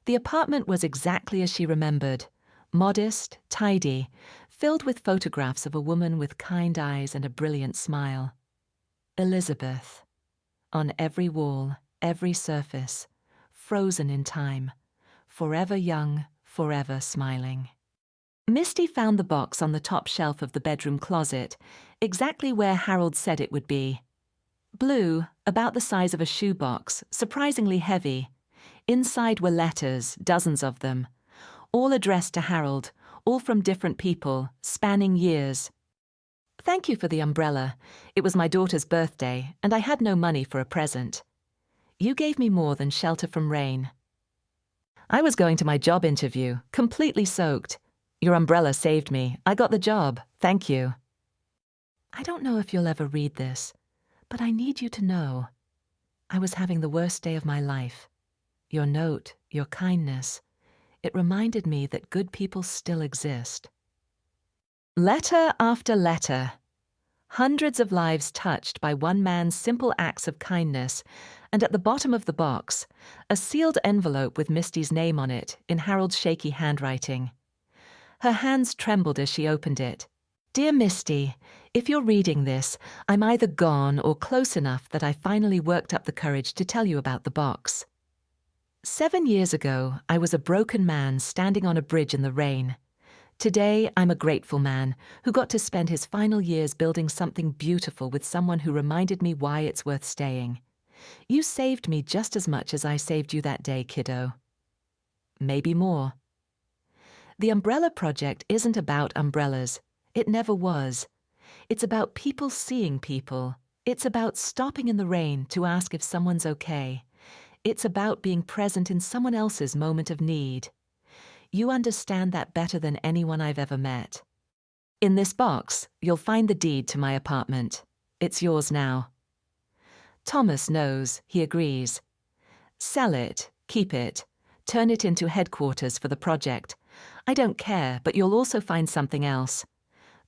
The apartment was exactly as she remembered, modest, tidy, filled with photographs of a woman with kind eyes and a brilliant smile. Elizabeth. On every wall, every surface, frozen in time, forever young, forever smiling. Misty found the box on the top shelf of the bedroom closet, exactly where Harold said it would be. Blue, about the size of a shoebox, surprisingly heavy. Inside were letters, dozens of them, all addressed to Harold, all from different people, spanning years. Thank you for the umbrella. It was my daughter's birthday, and I had no money for a present. You gave me more than shelter from rain. I was going to my job interview, completely soaked. Your umbrella saved me. I got the job. Thank you. I don't know if you'll ever read this, but I need you to know. I was having the worst day of my life. Your note, your kindness, it reminded me that good people still exist. Letter after letter. Hundreds of lives touched by one man's simple acts of kindness, and at the bottom of the box, a sealed envelope with Misty's name on it in Harold's shaky handwriting. Her hands trembled as she opened it. Dear Misty, if you're reading this, I'm either gone or close enough that I finally worked up the courage to tell you about the box. 7 years ago, I was a broken man standing on a bridge in the rain. Today, I'm a grateful man who got to spend his final years building something beautiful with someone who reminded me why it's worth staying. You saved me just as much as I saved you that day, kiddo. Maybe more. The Umbrella Project isn't about umbrellas. It never was. It's about people seeing people. It's about stopping in the rain to ask if someone's okay. It's about being present in someone else's moment of need. You understand that better than anyone I've ever met. In this box, you'll find the deed to my apartment. It's yours now. Thomas knows, he agrees. Sell it, keep it, turn it into headquarters for the project. I don't care, but you'll also find something else.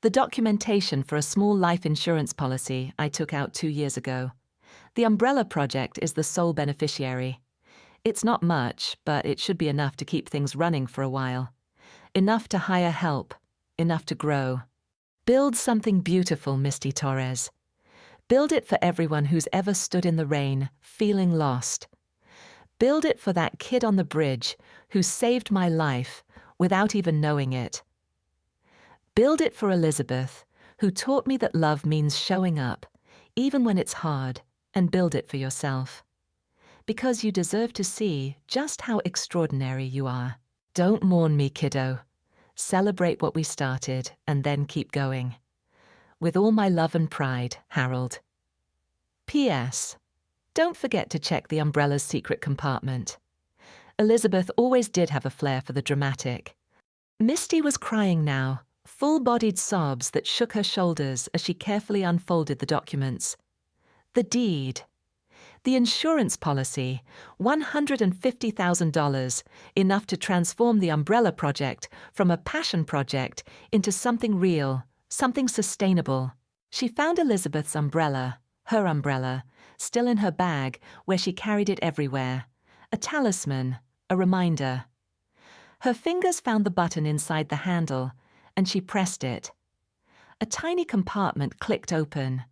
The documentation for a small life insurance policy I took out 2 years ago. The Umbrella Project is the sole beneficiary. It's not much, but it should be enough to keep things running for a while. Enough to hire help, enough to grow. Build something beautiful, Misty Torres. Build it for everyone who's ever stood in the rain, feeling lost. Build it for that kid on the bridge who saved my life without even knowing it. Build it for Elizabeth, who taught me that love means showing up, even when it's hard, and build it for yourself. Because you deserve to see just how extraordinary you are. Don't mourn me, kiddo. Celebrate what we started, and then keep going. With all my love and pride, Harold. P.S. Don't forget to check the umbrella's secret compartment. Elizabeth always did have a flair for the dramatic. Misty was crying now, full-bodied sobs that shook her shoulders as she carefully unfolded the documents. The deed. The insurance policy, $150,000, enough to transform the Umbrella Project from a passion project into something real, something sustainable. She found Elizabeth's umbrella, her umbrella, still in her bag where she carried it everywhere. A talisman, a reminder. Her fingers found the button inside the handle, and she pressed it. A tiny compartment clicked open.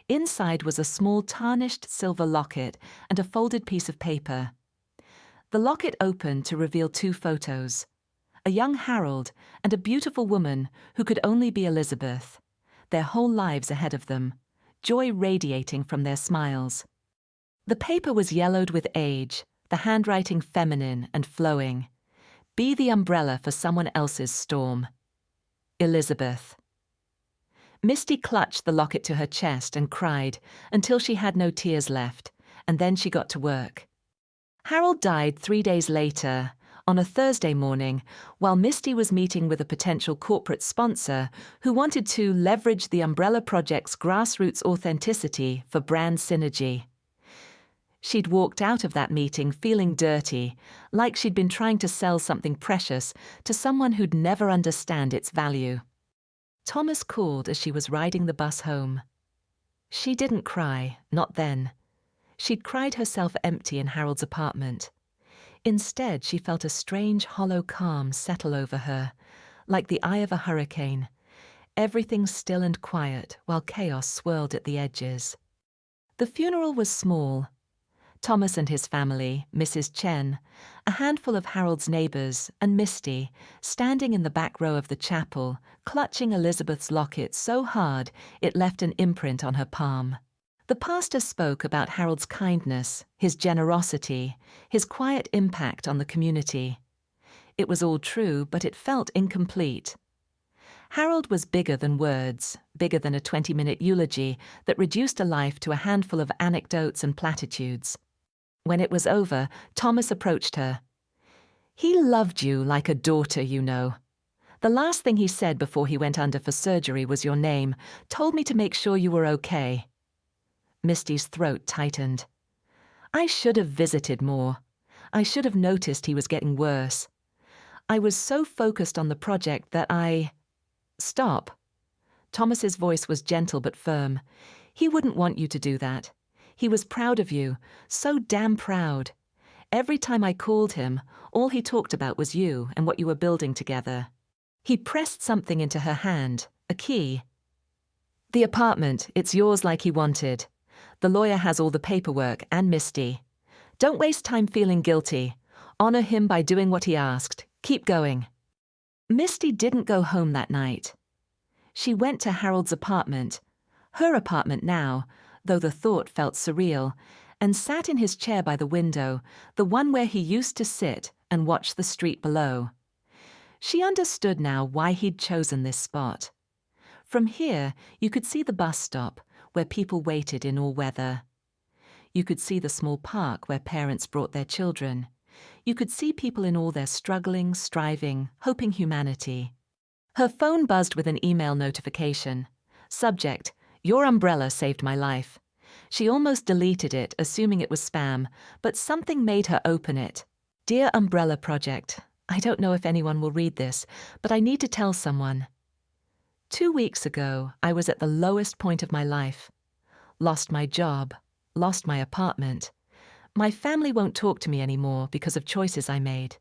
Inside was a small tarnished silver locket and a folded piece of paper. The locket opened to reveal 2 photos. A young Harold and a beautiful woman who could only be Elizabeth. Their whole lives ahead of them, joy radiating from their smiles. The paper was yellowed with age, the handwriting feminine and flowing. Be the umbrella for someone else's storm. Elizabeth. Misty clutched the locket to her chest and cried until she had no tears left, and then she got to work. Harold died 3 days later, on a Thursday morning, while Misty was meeting with a potential corporate sponsor who wanted to leverage the Umbrella Project's grassroots authenticity for brand synergy. She'd walked out of that meeting feeling dirty, like she'd been trying to sell something precious to someone who'd never understand its value. Thomas called as she was riding the bus home. She didn't cry, not then. She'd cried herself empty in Harold's apartment. Instead, she felt a strange, hollow calm settle over her, like the eye of a hurricane, everything still and quiet while chaos swirled at the edges. The funeral was small. Thomas and his family, Mrs. Chen, a handful of Harold's neighbours, and Misty, standing in the back row of the chapel, clutching Elizabeth's locket so hard it left an imprint on her palm. The pastor spoke about Harold's kindness, his generosity, his quiet impact on the community. It was all true, but it felt incomplete. Harold was bigger than words, bigger than a 20-minute eulogy that reduced a life to a handful of anecdotes and platitudes. When it was over, Thomas approached her. "He loved you like a daughter, you know. The last thing he said before he went under for surgery was your name, told me to make sure you were okay." Misty's throat tightened. "I should have visited more. I should have noticed he was getting worse. I was so focused on the project that I—" "Stop." Thomas's voice was gentle but firm. "He wouldn't want you to do that. He was proud of you, so damn proud. Every time I called him, all he talked about was you and what you were building together." He pressed something into her hand, a key. "The apartment, it's yours like he wanted. The lawyer has all the paperwork and Misty. Don't waste time feeling guilty. Honor him by doing what he asked. Keep going." Misty didn't go home that night. She went to Harold's apartment, her apartment now, though the thought felt surreal, and sat in his chair by the window, the one where he used to sit and watch the street below. She understood now why he'd chosen this spot. From here, you could see the bus stop, where people waited in all weather. You could see the small park where parents brought their children. You could see people in all their struggling, striving, hoping humanity. Her phone buzzed with an email notification. Subject: "Your umbrella saved my life." She almost deleted it, assuming it was spam, but something made her open it. "Dear Umbrella Project, I don't know if anyone will read this, but I need to tell someone. 2 weeks ago, I was at the lowest point of my life. Lost my job, lost my apartment. My family won't talk to me anymore because of choices I made.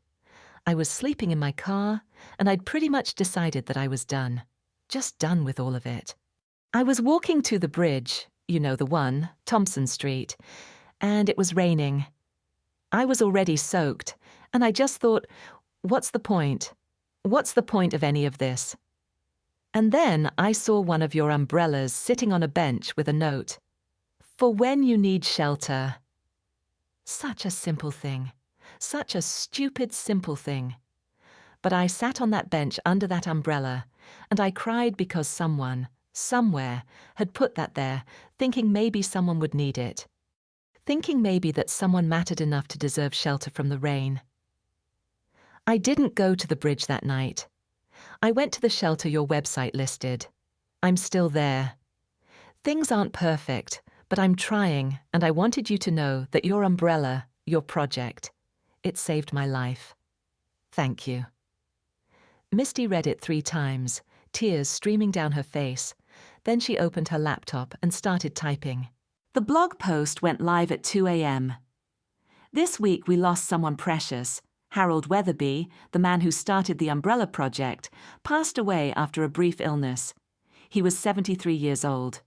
I was sleeping in my car, and I'd pretty much decided that I was done. Just done with all of it. I was walking to the bridge, you know the one, Thompson Street, and it was raining. I was already soaked, and I just thought, what's the point? What's the point of any of this? And then I saw one of your umbrellas sitting on a bench with a note. For when you need shelter." Such a simple thing. Such a stupid, simple thing. But I sat on that bench under that umbrella, and I cried because someone, somewhere, had put that there, thinking maybe someone would need it. Thinking maybe that someone mattered enough to deserve shelter from the rain. I didn't go to the bridge that night. I went to the shelter your website listed. I'm still there. Things aren't perfect, but I'm trying, and I wanted you to know that your umbrella, your project, it saved my life. Thank you." Misty read it 3 times, tears streaming down her face. Then she opened her laptop and started typing. The blog post went live at 2 a.m. "This week we lost someone precious. Harold Weatherby, the man who started the Umbrella Project, passed away after a brief illness. He was 73 years old.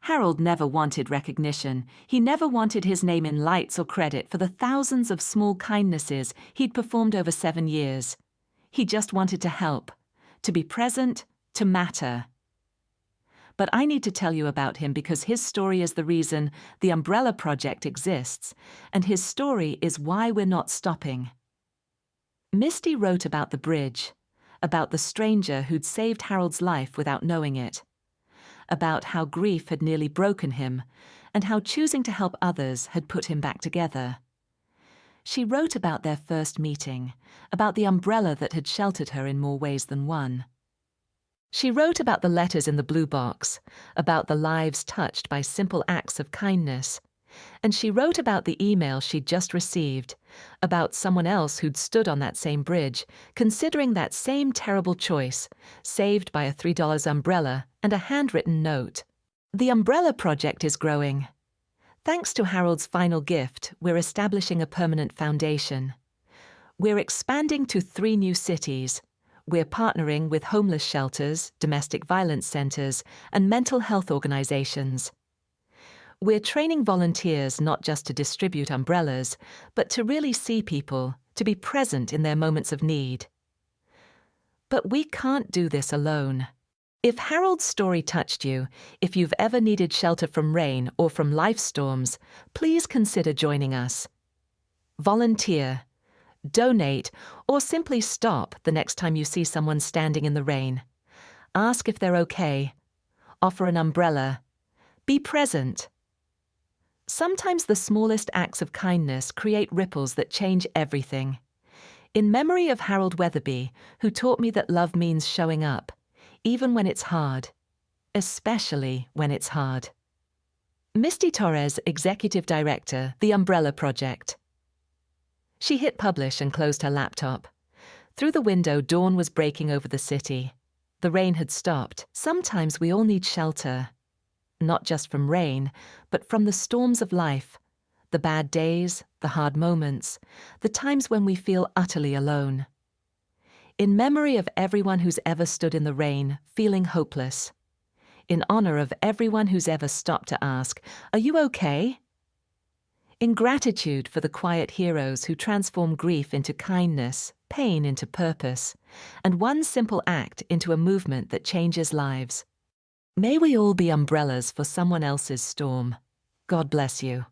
Harold never wanted recognition. He never wanted his name in lights or credit for the thousands of small kindnesses he'd performed over 7 years. He just wanted to help, to be present, to matter. But I need to tell you about him because his story is the reason the Umbrella Project exists, and his story is why we're not stopping." Misty wrote about the bridge, about the stranger who'd saved Harold's life without knowing it, about how grief had nearly broken him, and how choosing to help others had put him back together. She wrote about their first meeting, about the umbrella that had sheltered her in more ways than one. She wrote about the letters in the blue box, about the lives touched by simple acts of kindness. And she wrote about the email she'd just received, about someone else who'd stood on that same bridge, considering that same terrible choice, saved by a $3 umbrella and a handwritten note. The Umbrella Project is growing. Thanks to Harold's final gift, we're establishing a permanent foundation. We're expanding to 3 new cities. We're partnering with homeless shelters, domestic violence centers, and mental health organizations. We're training volunteers not just to distribute umbrellas, but to really see people, to be present in their moments of need. But we can't do this alone. If Harold's story touched you, if you've ever needed shelter from rain or from life storms, please consider joining us. Volunteer, donate, or simply stop the next time you see someone standing in the rain. Ask if they're okay. Offer an umbrella. Be present. Sometimes the smallest acts of kindness create ripples that change everything. In memory of Harold Weatherby, who taught me that love means showing up, even when it's hard, especially when it's hard. Misty Torres, Executive Director, The Umbrella Project. She hit publish and closed her laptop. Through the window, dawn was breaking over the city. The rain had stopped. Sometimes we all need shelter. Not just from rain, but from the storms of life, the bad days, the hard moments, the times when we feel utterly alone. In memory of everyone who's ever stood in the rain, feeling hopeless. In honor of everyone who's ever stopped to ask, "Are you okay?" In gratitude for the quiet heroes who transform grief into kindness, pain into purpose, and one simple act into a movement that changes lives. May we all be umbrellas for someone else's storm. God bless you.